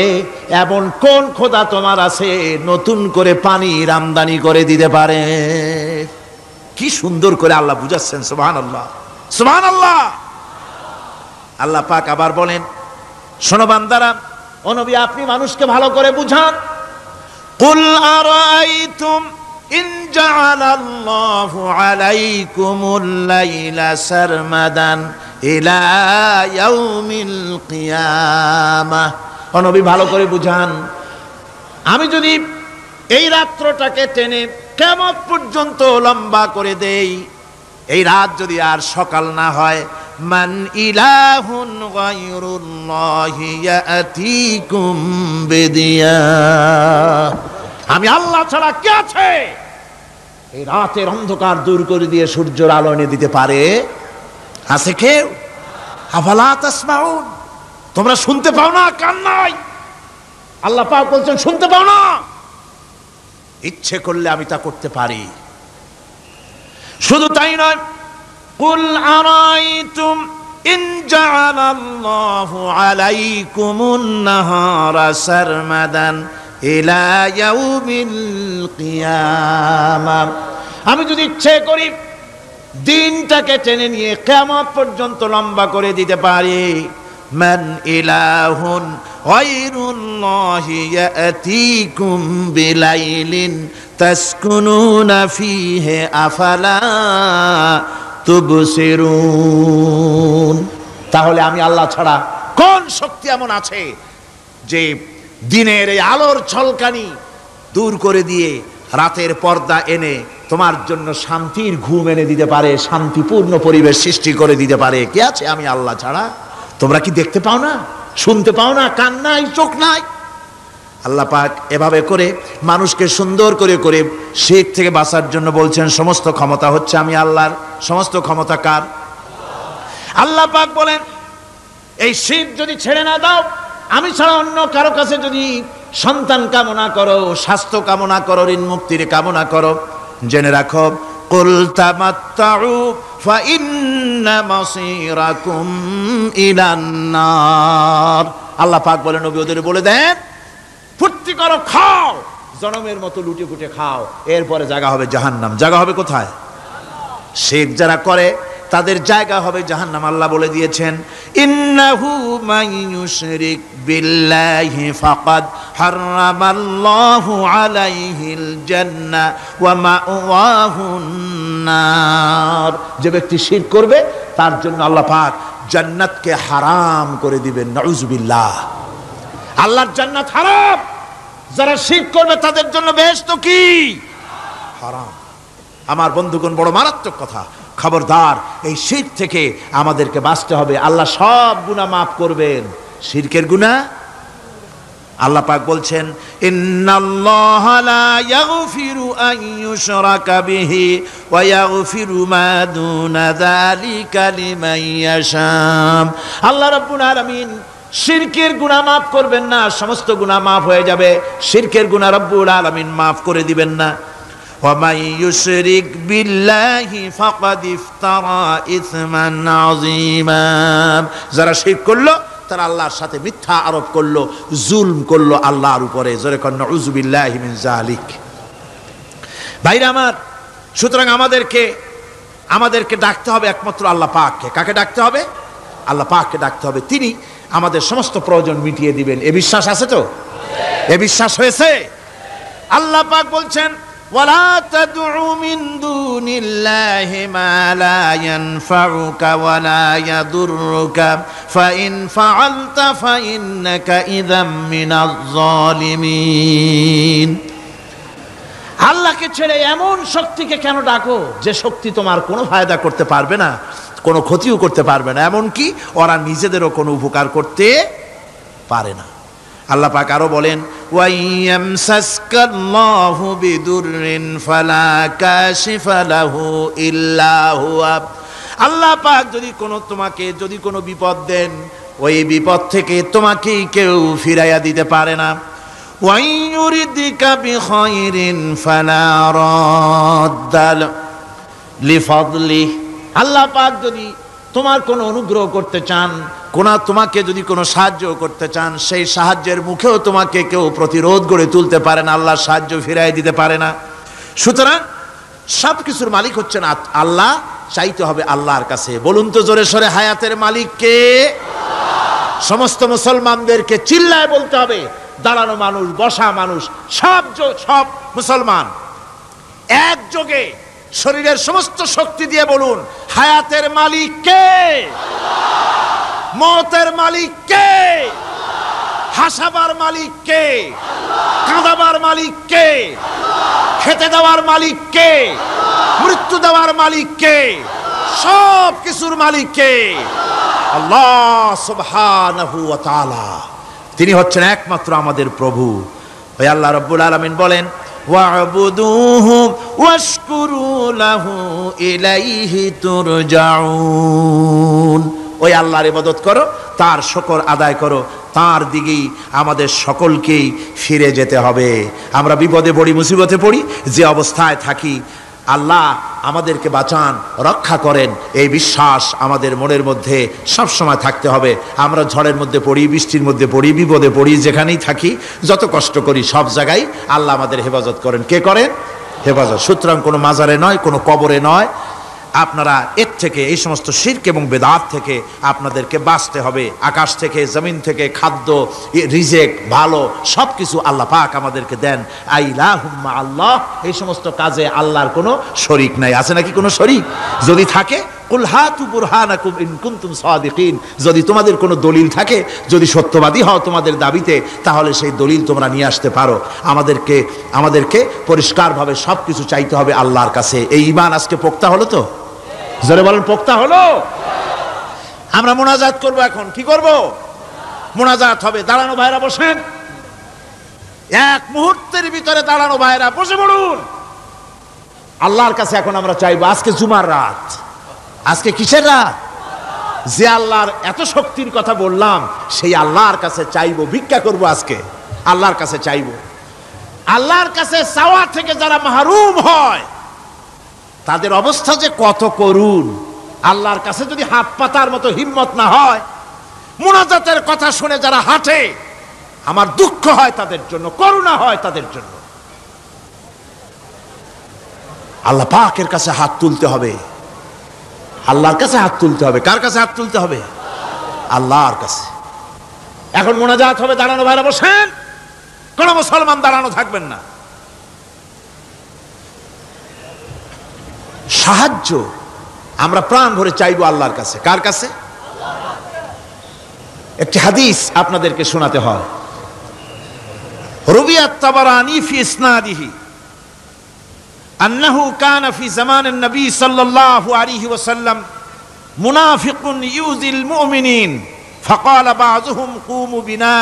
এমন কোন খোদা তোমার আছে নতুন করে পানির আমদানি করে দিতে পারে? কি সুন্দর করে আল্লাহ বুঝাচ্ছেন, সুবহানাল্লাহ সুবহানাল্লাহ। আল্লাহ পাক আবার বলেন, শোনো বান্দারা, ও নবী আপনি মানুষকে ভালো করে বুঝান। কুল আরাআইতুম ইন জাআলাল্লাহু আলাইকুমুল লাইলা সারমাদান ইলা ইয়াউমিল কিয়ামাহ। ও নবী ভালো করে বুঝান, আমি যদি এই রাত্রটাকে টেনে কিয়ামত পর্যন্ত লম্বা করে দেই, এই রাত যদি আর সকাল না হয়, মান ইলাহুন গায়রুল্লাহি ইয়াতিকুম বিদিয়া, আমি আল্লাহ ছাড়া কে আছে এই রাতের অন্ধকার দূর করে দিয়ে সূর্যের আলো এনে দিতে পারে? আছে কেউ? আফালা তাসমাউন, তোমরা শুনতে পাও না? কান নাই? আল্লাহ পাক বলছেন শুনতে পাও না? ইচ্ছে করলে আমি তা করতে পারি। শুধু তাই নয়, কুল আরাইতুম ইন জাআলাল্লাহু আলাইকুমুন নাহারা সারমাদান ইলা ইয়াউমিল কিয়ামাহ, আমি যদি ইচ্ছে করি দিনটাকে টেনে নিয়ে কিয়ামত পর্যন্ত লম্বা করে দিতে পারি। মান ইলাহুন গায়রুল্লাহি ইয়াতিকুম বিলাইলিন তাসকুনুনা ফীহি আফালা তুবসিরুন, তাহলে আমি আল্লাহ ছাড়া কোন শক্তি এমন আছে যে দিনের এই আলোর ঝলকানি দূর করে দিয়ে রাতের পর্দা এনে তোমার জন্য শান্তির ঘুম এনে দিতে পারে, শান্তিপূর্ণ পরিবেশ সৃষ্টি করে দিতে পারে? কে আছে আমি আল্লাহ ছাড়া? তোমরা কি দেখতে পাও না? শুনতে পাও না? কান নাই? চোখ নাই? আল্লাহ পাক এভাবে করে মানুষকে সুন্দর করে করে শিরক থেকে বাঁচার জন্য বলছেন সমস্ত ক্ষমতা হচ্ছে আমি আল্লাহর। সমস্ত ক্ষমতা কার? আল্লাহ পাক বলেন, এই শিরক যদি ছেড়ে না দাও, আমি ছাড়া অন্য কারো কাছে যদি সন্তান কামনা করো, স্বাস্থ্য কামনা করো, ঋণ মুক্তির কামনা করো, জেনে রাখো কুল তামাত্তাউ ফাইন্না মাসীরাকুম ইলান নার। আল্লাহ পাক বলেন নবী ওদের বলে দেন, ফুর্তি করো, খাও, জনমের মতো লুটে পুটে খাও, এরপরে জায়গা হবে জাহান্নাম। জায়গা হবে কোথায়? শিরক যারা করে তাদের জায়গা হবে জাহান্নাম। আল্লাহ বলে দিয়েছেন, ইন্নাহু মান ইউশরিক বিল্লাহি ফাকাদ হারামাল্লাহু আলাইহিল জান্নাহ ওয়া মাওয়াহুন নার। যে ব্যক্তি শিরক করবে তার জন্য আল্লাহ পাক জান্নাতকে হারাম করে দিবেন। নাউযুবিল্লাহ। আল্লাহর জান্নাত হারাম, যারা শিরক করবে তাদের জন্য বেহেশত কি? হারাম। আমার বন্ধুগণ, বড় মারাত্মক কথা। খবরদার, এই শিরক থেকে আমাদেরকে বাঁচতে হবে। আল্লাহ সব গুনাহ মাফ করবেন, শিরকের গুনাহ। আল্লাহ পাক বলছেন, ইন্নাল্লাহা লা ইয়াগফিরু আন ইউশরাকা বিহি ওয়া ইয়াগফিরু মা দুনা যালিকা লিমান ইয়াশা। আল্লাহ রাব্বুল আলামিন শিরকের গুনাহ মাফ করবেন না, সমস্ত গুনাহ মাফ হয়ে যাবে, শিরকের গুনাহ রব্বুল আলামিন মাফ করে দিবেন না। وَمَن يُشْرِكْ بِاللَّهِ فَقَدِ افْتَرَى إِثْمًا عَظِيمًا। যারা শিরক করলো তারা আল্লাহর সাথে মিথ্যা আরোপ করলো, জুলম করলো আল্লাহর উপরে। জোরে কর নাউযুবিল্লাহি মিন যালিক। ভাইরা আমার, সুতরাং আমাদেরকে আমাদেরকে ডাকতে হবে একমাত্র আল্লাহ পাককে। কাকে ডাকতে হবে? আল্লাহ পাককে ডাকতে হবে। তিনি আমাদের সমস্ত প্রয়োজন মিটিয়ে দিবেন। এ বিশ্বাস আছে তো? এ বিশ্বাস হয়েছে? আল্লাহ পাক বলছেন, ওয়ালা তাদউ মিন দুনিল্লাহি মা লা ইয়ানফাউকা ওয়ালা ইয়াদুররুকা ফাইন ফাআলতা ফাইন্নাকা ইযাম মিনাজ জালিমিন। আল্লাহকে ছেড়ে এমন শক্তিকে কেন ডাকো যে শক্তি তোমার কোনো ফায়দা করতে পারবে না, কোনো ক্ষতিও করতে পারবে না, এমনকি ওরা নিজেদেরও কোনো উপকার করতে পারে না। আল্লাহ পাক আরো বলেন, ওয়াইয়ামসাসকাল্লাহু বিদুররিন ফালা কাশিফা লাহু ইল্লা হুয়া। আল্লাহ পাক যদি কোনো বিপদ দেন, ওই বিপদ থেকে তোমাকেই কেউ ফিরাইয়া দিতে পারে না। ওয়াইয়ুরিদিকা বিখাইরিন ফালা রাদ্দা লিফাদলিহি। আল্লাহ পাক যদি তোমার কোনো অনুগ্রহ করতে চান, তোমাকে যদি কোনো সাহায্য করতে চান, সেই সাহায্যের মুখেও তোমাকে কেউ প্রতিরোধ গড়ে তুলতে পারে না, আল্লাহ সাহায্য ফিরাই দিতে পারে না। সুতরাং সব কিছুর মালিক হচ্ছেন আল্লাহ। চাইতে হবে আল্লাহর কাছে। বলুন তো জোরে সোরে, হায়াতের মালিক কে? সমস্ত মুসলমানদেরকে চিল্লায় বলতে হবে, দাঁড়ানো মানুষ, বসা মানুষ, সব মুসলমান একযোগে শরীরের সমস্ত শক্তি দিয়ে বলুন, হায়াতের মালিক কে? মওতের মালিক কে? হাসাবার মালিক কে? কাঁদাবার মালিক কে? খেতে দেওয়ার মালিক কে? মৃত্যু দেওয়ার মালিক কে? সব কিছুর মালিক কে? আল্লাহ সুবহানাহু ওয়া তাআলা। তিনি হচ্ছেন একমাত্র আমাদের প্রভু। ওই আল্লাহ রাব্বুল আলামিন বলেন, ওয়া'বুদুহু ওয়াশকুরু লাহু ইলাইহি তুরজাউন। ওই আল্লাহর ইবাদত করো, তার শুকর আদায় করো, তার দিকেই আমাদের সকলকেই ফিরে যেতে হবে। আমরা বিপদে পড়ি, মুসিবতে পড়ি, যে অবস্থায় থাকি, আল্লাহ আমাদেরকে বাঁচান, রক্ষা করেন, এই বিশ্বাস আমাদের মনের মধ্যে সব সময় থাকতে হবে। আমরা ঝড়ের মধ্যে পড়ি, বৃষ্টির মধ্যে পড়ি, বিপদে পড়ি, যেখানেই থাকি, যত কষ্ট করি, সব জায়গায় আল্লাহ আমাদের হেফাজত করেন। কে করেন? হেফাজত। সুতরাং কোনো মাজারে নয়, কোনো কবরে নয়। আপনারা এর থেকে, এই সমস্ত শিরক এবং বেদাত থেকে আপনাদেরকে বাঁচতে হবে। আকাশ থেকে, জমিন থেকে খাদ্য, রিজেক, ভালো সব কিছু আল্লাহ পাক আমাদেরকে দেন। আইলাহুম্মা আল্লাহ, এই সমস্ত কাজে আল্লাহর কোনো শরীক নাই। আছে নাকি কোনো শরীক? যদি থাকে, কুল হাতু বুরহানাকুম ইন কুনতুম সাদিকিন। যদি তোমাদের কোনো দলিল থাকে, যদি সত্যবাদী হও তোমাদের দাবিতে, তাহলে সেই দলিল তোমরা নিয়ে আসতে পারো। আমাদেরকে পরিষ্কারভাবে সব কিছু চাইতে হবে আল্লাহর কাছে। এই ঈমান আজকে পোক্তা হলো তো? জোরে বলেন, পোক্তা হলো? আমরা মুনাজাত করব। এখন কি করব? মুনাজাত হবে। দাঁড়ানো ভাইরা বসেন, এক মুহূর্তের ভিতরে দাঁড়ানো ভাইরা বসে পড়ুন। আল্লাহর কাছে এখন আমরা চাইবো। আজকে জুমার রাত, আজকে কিসের রাত? যে আল্লাহর এত শক্তির কথা বললাম, সেই আল্লাহর কাছে চাইবো, ভিক্ষা করব। আজকে আল্লাহর কাছে চাইবো। আল্লাহর কাছে চাওয়া থেকে যারা মাহরুম হয়, তাদের অবস্থা যে কত করুণ। আল্লাহর কাছে যদি হাত পাতার মতো হিম্মত না হয়, মুনাজাতের কথা শুনে যারা হাঁটে, আমার দুঃখ হয় তাদের জন্য, করুণা হয় তাদের জন্য। আল্লাহ পাকের কাছে হাত তুলতে হবে, আল্লাহর কাছে হাত তুলতে হবে। কার কাছে হাত তুলতে হবে? আল্লাহর কাছে। এখন মুনাজাত হবে। দাঁড়ানো ভাইরা বসেন, কোন মুসলমান দাঁড়ানো থাকবেন না। সাহায্য আমরা প্রাণ ভরে চাইবো আল্লাহর কাছে। কার কাছে? একটি হাদিস আপনাদেরকে শোনাতে হয়। রুবিয়াত তাবারানী ফি ইসনাদিহি আন্নাহু কানা ফি জামানিন নবী সাল্লাল্লাহু আলাইহি ওয়াসাল্লাম মুনাফিকুন ইউযিল মুমিনিন فقال بعضهم قوموا بنا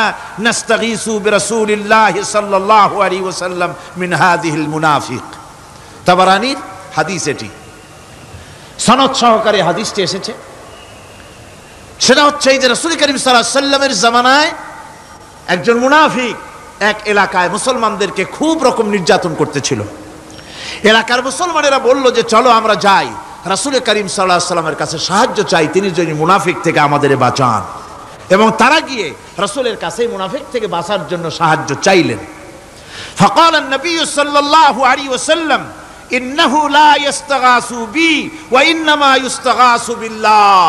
نستغيث برسول الله صلى الله عليه وسلم من هذه المنافق। তাবারানীর হাদিস, এটি সনদ সহকারে হাদিসটি এসেছে। সেটা হচ্ছে এই যে রাসূল করিম সাল্লাল্লাহু আলাইহি ওয়াসাল্লামের জামানায় একজন মুনাফিক এক এলাকায় মুসলমানদেরকে খুব রকম নির্যাতন করতেছিল। এলাকার মুসলমানেরা বলল যে চলো আমরা যাই, রাসূল করিম সাল্লাল্লাহু আলাইহি ওয়াসাল্লামের কাছে সাহায্য চাই, তিনি যদি মুনাফিক থেকে আমাদের বাঁচান। এবং তারা গিয়ে রাসূলের কাছে মুনাফিক থেকে বাঁচার জন্য সাহায্য চাইলেন। ফাকাল নবী সাল্লাল্লাহু আলাইহি ওয়াসাল্লাম ইন্নাহু লা ইস্তাগাসু বি ওয়া ইন্নামা ইস্তাগাসু বিল্লাহ।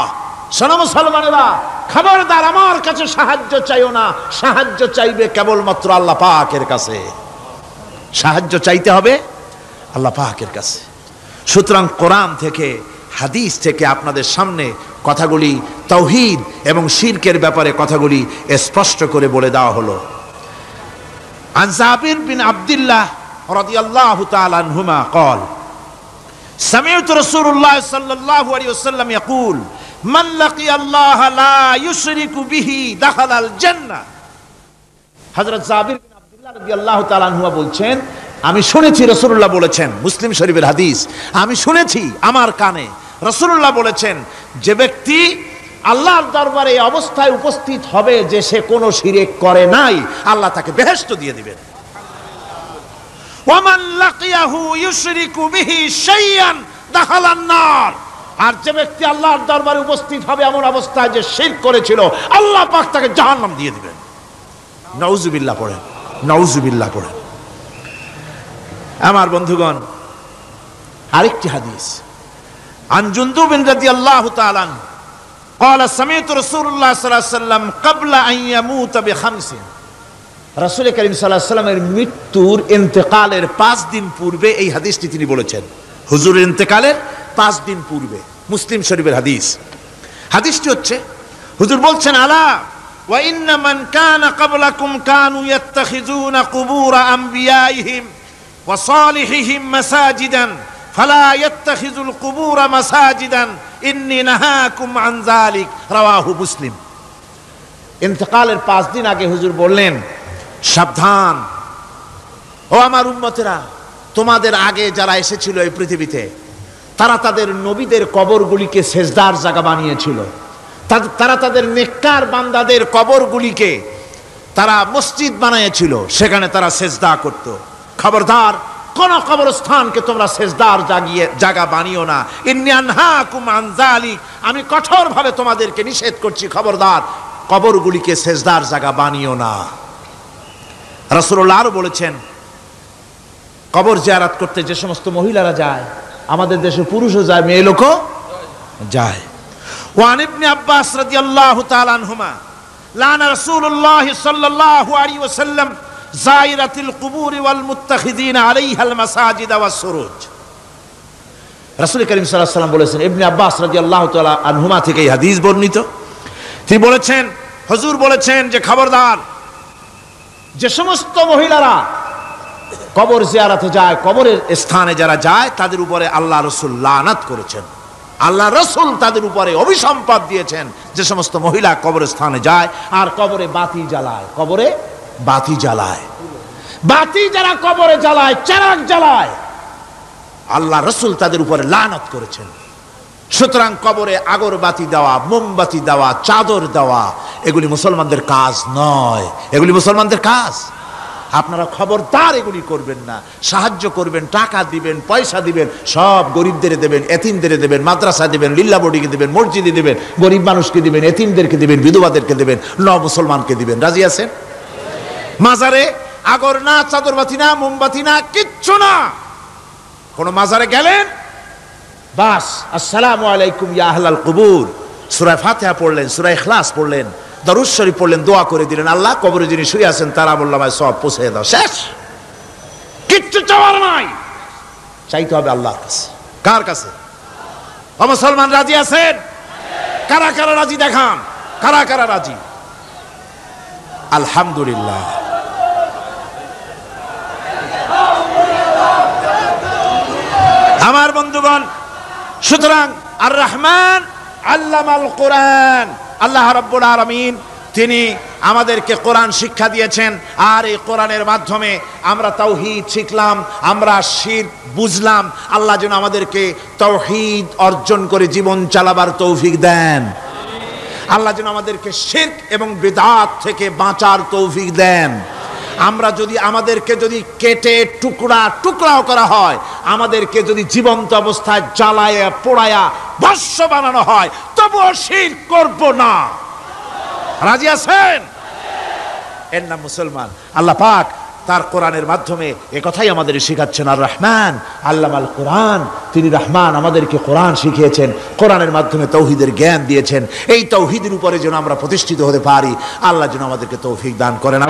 শোনো মুসলমানেরা, খবরদার আমার কাছে সাহায্য চাইও না, সাহায্য চাইবে কেবলমাত্র আল্লাহ পাকের কাছে। সাহায্য চাইতে হবে আল্লাহ পাকের কাছে। সুতরাং কোরআন থেকে, হাদিস থেকে আপনাদের সামনে কথাগুলি তাওহীদ এবং শিরকের ব্যাপারে কথাগুলি স্পষ্ট করে বলে দেওয়া হলো। আন জাবির বিন আব্দুল্লাহ রাদিয়াল্লাহু তাআলা আনহুমা قال سمعت رسول الله صلى الله عليه وسلم يقول من لقي الله لا يشرك به دخل الجنة। হযরত জাবির বিন আব্দুল্লাহ রাদিয়াল্লাহু তাআলা আনহু বলছেন, আমি শুনেছি রাসূলুল্লাহ বলেছেন, মুসলিম শরীফের হাদিস, আমি শুনেছি আমার কানে রাসূলুল্লাহ বলেছেন, যে ব্যক্তি আল্লাহর দরবারে এই অবস্থায় উপস্থিত হবে যে সে কোনো শিরক করে নাই, আল্লাহ তাকে বেহেশত দিয়ে দিবেন। ওয়ামান লাকিয়াহু ইউশরিকু বিহি শাইয়ান দাখালান নার। আর যে ব্যক্তি আল্লাহর দরবারে উপস্থিত হবে এমন অবস্থায় যে শিরক করেছিল, আল্লাহ পাক তাকে জাহান্নাম দিয়ে দিবেন। নাউজুবিল্লাহ পড়েন, নাউজুবিল্লাহ পড়েন। আমার বন্ধুগণ, আরেকটি হাদিস আন জুনদুব রাদিয়াল্লাহু তাআলা قال سمعت رسول الله صلى الله عليه وسلم قبل ان يموت بخمس। রাসূল করিম সাল্লাল্লাহু আলাইহি ওয়াসাল্লামের মৃত্যুর ইন্তেকালের 5 দিন পূর্বে এই হাদিসটি তিনি বলেছেন। হুজুরের ইন্তেকালের 5 দিন পূর্বে, মুসলিম শরীফের হাদিস। হাদিসটি হচ্ছে, হুজুর বলছেন, আলা ওয়া ইন্না মান কানা ক্বাবলাকুম কানু ইয়াত্তাখিযুনা কুবুর আমবিয়াইহিম ওয়া সালিহিহিম মাসাজিদান ফালা ইয়াত্তাখিযুল কুবুর মাসাজিদান ইন্নী নাহাকুম আন যালিক। রাওয়াহু মুসলিম। ইন্তেকালের 5 দিন আগে হুজুর বললেন, সাবধান ও আমার উম্মতেরা, তোমাদের আগে যারা এসেছিল এই পৃথিবীতে, তারা তাদের নবীদের কবরগুলিকে সেজদার জায়গা বানিয়েছিল। তারা তাদের নেককার বান্দাদের কবরগুলিকে তারা মসজিদ বানিয়েছিল, সেখানে তারা সেজদা করত। খবরদার, কোন কবরস্থানকে তোমরা সেজদার জায়গা বানিও না। ইন্নী আনহাকুম আন যালিক, আমি কঠোরভাবে তোমাদেরকে নিষেধ করছি, খবরদার কবরগুলিকে সেজদার জায়গা বানিও না। রাসূলুল্লাহ আরো বলেছেন, কবর জিয়ারত করতে যে সমস্ত মহিলারা যায়, আমাদের দেশে পুরুষও যায়, মেয়ে লোকও যায়। ওয়ান ইবনে আব্বাস রাদিয়াল্লাহু তাআলা আনহুমা লানা রাসূলুল্লাহ সাল্লাল্লাহু আলাইহি ওয়াসাল্লাম যায়রাতিল কুবুর ওয়াল মুত্তাখিযিনা আলাইহাল মাসাজিদ ওয়াস সুরুজ। রাসূল করিম সাল্লাল্লাহু আলাইহি ওয়াসাল্লাম বলেছেন, ইবনে আব্বাস রাদিয়াল্লাহু তাআলা আনহুমা থেকে এই হাদিস বর্ণিত, তিনি বলেছেন, হুজুর বলেছেন যে খবরদার, যে সমস্ত মহিলারা কবর জিয়ারতে যায়, কবরের স্থানে যারা যায়, তাদের উপরে আল্লাহ রাসূল লানত করেছেন। আল্লাহ রাসূল তাদের উপরে অভিসম্পাত দিয়েছেন, যে সমস্ত মহিলা কবরের স্থানে যায় আর কবরে বাতি জ্বালায়, কবরে বাতি জ্বালায়, বাতি যারা কবরে জ্বালায়, চেরাগ জ্বালায়, আল্লাহ রাসূল তাদের উপরে লানত করেছেন। সুতরাং কবরে আগরবাতি দেওয়া, মোমবাতি দেওয়া, চাদর দেওয়া, এগুলি মুসলমানদের কাজ নয়, এগুলি মুসলমানদের কাজ। আপনারা খবরদার এগুলি করবেন না। সাহায্য করবেন, টাকা দিবেন, পয়সা দিবেন, সব গরিবদের দেবেন, এতিমদের দেবেন, মাদ্রাসা দিবেন, লিল্লা বোর্ডিকে দিবেন, মসজিদে দিবেন, গরিব মানুষকে দিবেন, এতিমদেরকে দিবেন, বিধবাদেরকে দিবেন, মুসলমানকে দিবেন। রাজি আছেন? মাজারে আগর না, চাদরবাতি না, মোমবাতি না, কিচ্ছু না। কোন মাজারে গেলেন, বাস আসসালামু আলাইকুম ইয়া আহলাল কুবুর, সূরা ফাতিহা পড়লেন, সূরা ইখলাস পড়লেন, দরুদ শরীফ পড়লেন, দোয়া করে দিলেন, আল্লাহ কবরে যিনি শুয়ে আছেন তার আমলনামায় সব পৌঁছে দাও, শেষ। কিচ্ছু চাওয়ার নাই, চাইতে হবে আল্লাহর কাছে। কার কাছে? ও মুসলমান, রাজি আছেন? কারা কারা রাজি দেখান, কারা কারা রাজি? আলহামদুলিল্লাহ। আমার বন্ধুগণ, সুতরাং আর রহমান আল্লামাল কোরআন, আল্লাহ রাব্বুল আলামিন তিনি আমাদেরকে কোরআন শিক্ষা দিয়েছেন। আর এই কোরআনের মাধ্যমে আমরা তাওহীদ শিখলাম, আমরা শিরক বুঝলাম। আল্লাহ যেন আমাদেরকে তাওহীদ অর্জন করে জীবন চালাবার তৌফিক দেন। আল্লাহ যেন আমাদেরকে শিরক এবং বিদআত থেকে বাঁচার তৌফিক দেন। আমরা যদি আমাদেরকে যদি কেটে টুকরা টুকরাও করা হয়, আমাদেরকে যদি জীবন্ত অবস্থায় জ্বালায়া পোড়ায়া ভস্ম বানানো হয়, তবুও শিরক করব না। রাজি আছেন? এর নাম মুসলমান। আল্লাহ পাক তার কোরআনের মাধ্যমে একথাই আমাদের শিখাচ্ছেন। আর রহমান আল্লামাল কোরআন, তিনি রহমান, আমাদেরকে কোরআন শিখিয়েছেন, কোরআনের মাধ্যমে তৌহিদের জ্ঞান দিয়েছেন। এই তৌহিদের উপরে যেন আমরা প্রতিষ্ঠিত হতে পারি, আল্লাহ যেন আমাদেরকে তৌফিক দান করেন।